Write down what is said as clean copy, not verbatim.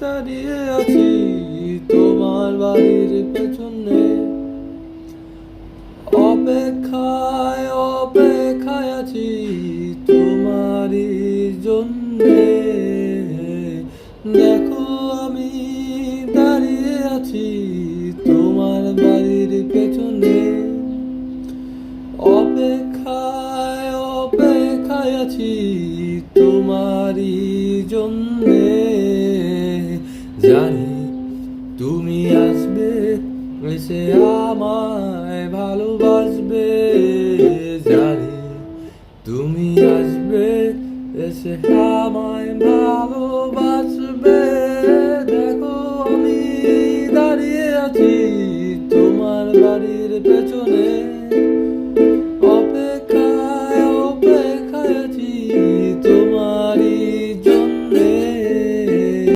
দাঁড়িয়ে আছি তোমার বাড়ির পেছনে, অপেক্ষায় অপেক্ষায় আছি তোমারই জন্যে। দেখো আমি দাঁড়িয়ে আছি তোমার বাড়ির পেছনে, অপেক্ষায় অপেক্ষায় আছি তোমারই জন্যে। জানি তুমি আসবে, এসে আমায় ভালোবাসবে। জানি তুমি আসবে, এসে